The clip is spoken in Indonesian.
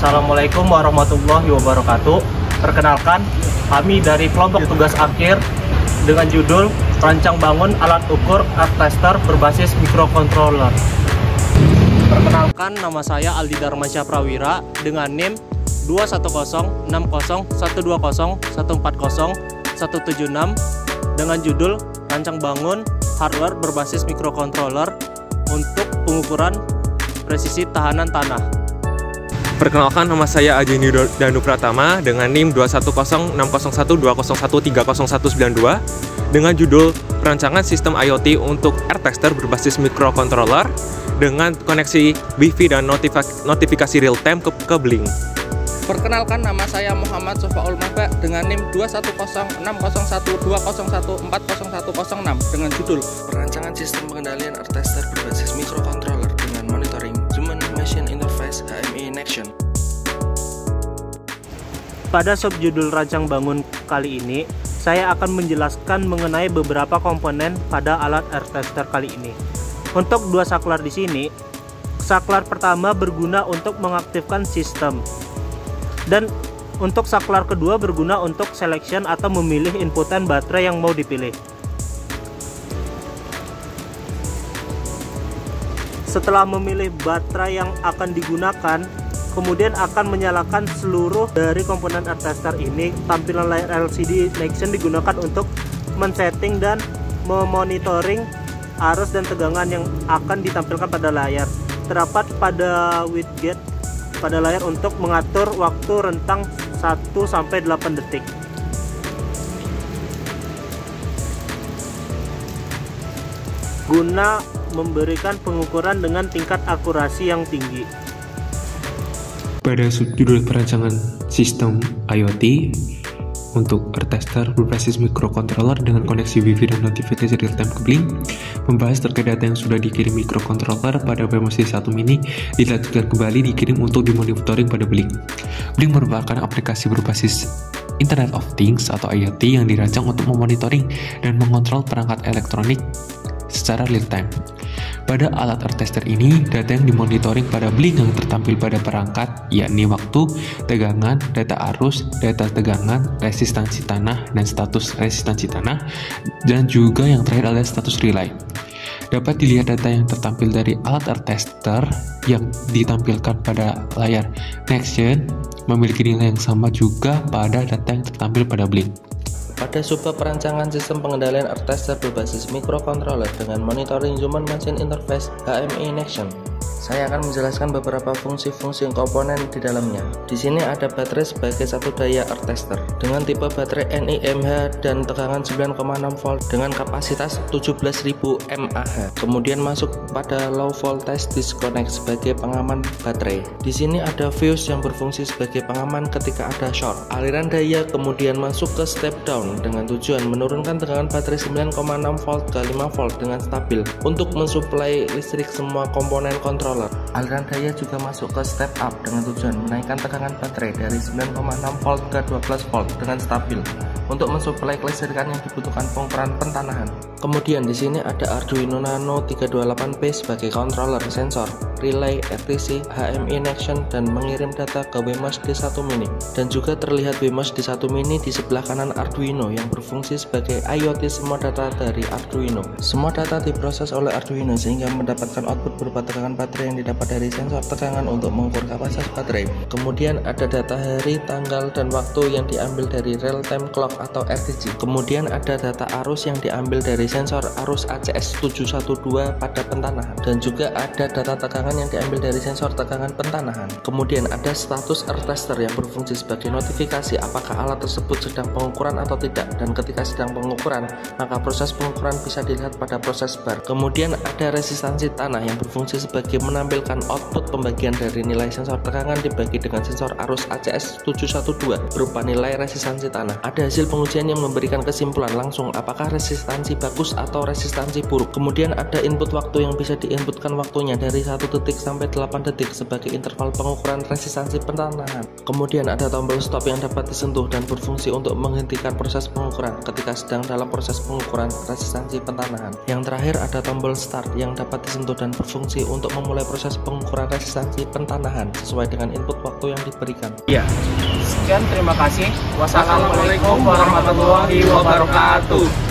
Assalamualaikum warahmatullahi wabarakatuh. Perkenalkan, kami dari kelompok tugas akhir dengan judul Rancang Bangun Alat Ukur Arc Tester berbasis Microcontroller. Perkenalkan, nama saya Aldi Darmansyah Prawira dengan NIM 21060120140140176 dengan judul Rancang Bangun Hardware berbasis Microcontroller untuk pengukuran presisi tahanan tanah. Perkenalkan, nama saya Ajeni Danu Pratama dengan NIM 210601201301992 dengan judul Perancangan Sistem IoT untuk Arc Tester berbasis Microcontroller dengan koneksi Wi-Fi dan notifikasi real-time ke Blink. Perkenalkan, nama saya Muhammad Sofaul Maba dengan NIM 21060120140140106 dengan judul Perancangan Sistem Pengendalian Arc Tester berbasis Microcontroller dengan Monitoring Human Machine Interface HMI in Action. Pada subjudul Rancang Bangun kali ini, saya akan menjelaskan mengenai beberapa komponen pada alat Arc Tester kali ini. Untuk dua saklar di sini, saklar pertama berguna untuk mengaktifkan sistem, dan untuk saklar kedua berguna untuk selection atau memilih inputan baterai yang mau dipilih. Setelah memilih baterai yang akan digunakan, kemudian akan menyalakan seluruh dari komponen Arc Tester ini. Tampilan layar LCD in Action digunakan untuk men-setting dan memonitoring arus dan tegangan yang akan ditampilkan pada layar. Terdapat pada widget pada layar untuk mengatur waktu rentang 1-8 detik. Guna memberikan pengukuran dengan tingkat akurasi yang tinggi. Pada subjudul perancangan sistem IoT untuk Arc Tester berbasis Microcontroller dengan koneksi Wi-Fi dan notifikasi real-time ke Blink, membahas terkait data yang sudah dikirim Microcontroller pada WMOS D1 Mini dilanjutkan kembali dikirim untuk dimonitoring pada Blink. Blink merupakan aplikasi berbasis Internet of Things atau IoT yang dirancang untuk memonitoring dan mengontrol perangkat elektronik secara real-time. Pada alat Arc Tester ini, data yang dimonitoring pada Blink yang tertampil pada perangkat, yakni waktu, tegangan, data arus, data tegangan, resistansi tanah, dan status resistansi tanah, dan juga yang terakhir adalah status relay. Dapat dilihat data yang tertampil dari alat Arc Tester yang ditampilkan pada layar Next-Gen memiliki nilai yang sama juga pada data yang tertampil pada Blink. Pada subbab perancangan sistem pengendalian Arc Tester berbasis Microcontroller dengan Monitoring Human Machine Interface HMI in Action, saya akan menjelaskan beberapa fungsi-fungsi komponen di dalamnya. Di sini ada baterai sebagai satu daya Arc Tester dengan tipe baterai NiMH dan tegangan 9,6 volt dengan kapasitas 17.000 mAh. Kemudian masuk pada low voltage disconnect sebagai pengaman baterai. Di sini ada fuse yang berfungsi sebagai pengaman ketika ada short. Aliran daya kemudian masuk ke step down dengan tujuan menurunkan tegangan baterai 9,6 volt ke 5 volt dengan stabil untuk mensuplai listrik semua komponen kontrol. Aliran daya juga masuk ke step up dengan tujuan menaikkan tegangan baterai dari 9,6 volt ke 12 volt dengan stabil untuk mensuplai kelistrikan yang dibutuhkan pengukuran pentanahan. Kemudian di sini ada Arduino Nano 328P sebagai controller sensor, relay, RTC, HMI in Action dan mengirim data ke WMOS D1 Mini. Dan juga terlihat WMOS D1 Mini di sebelah kanan Arduino yang berfungsi sebagai IoT semua data dari Arduino. Semua data diproses oleh Arduino sehingga mendapatkan output berupa tegangan baterai yang didapat dari sensor tegangan untuk mengukur kapasitas baterai. Kemudian ada data hari, tanggal, dan waktu yang diambil dari real-time clock atau RTG. Kemudian ada data arus yang diambil dari sensor arus ACS 712 pada pentanahan. Dan juga ada data tegangan yang diambil dari sensor tegangan pentanahan. Kemudian ada status Arc Tester yang berfungsi sebagai notifikasi apakah alat tersebut sedang pengukuran atau tidak. Dan ketika sedang pengukuran, maka proses pengukuran bisa dilihat pada proses bar. Kemudian ada resistansi tanah yang berfungsi sebagai menampilkan output pembagian dari nilai sensor tegangan dibagi dengan sensor arus ACS 712 berupa nilai resistansi tanah. Ada hasil hasil pengujian yang memberikan kesimpulan langsung apakah resistansi bagus atau resistansi buruk. Kemudian ada input waktu yang bisa diinputkan waktunya dari 1 detik sampai 8 detik sebagai interval pengukuran resistansi pertanahan. Kemudian ada tombol stop yang dapat disentuh dan berfungsi untuk menghentikan proses pengukuran ketika sedang dalam proses pengukuran resistansi pertanahan. Yang terakhir ada tombol start yang dapat disentuh dan berfungsi untuk memulai proses pengukuran resistansi pertanahan sesuai dengan input waktu yang diberikan. Ya, sekian, terima kasih. Wassalamualaikum warahmatullahi wabarakatuh.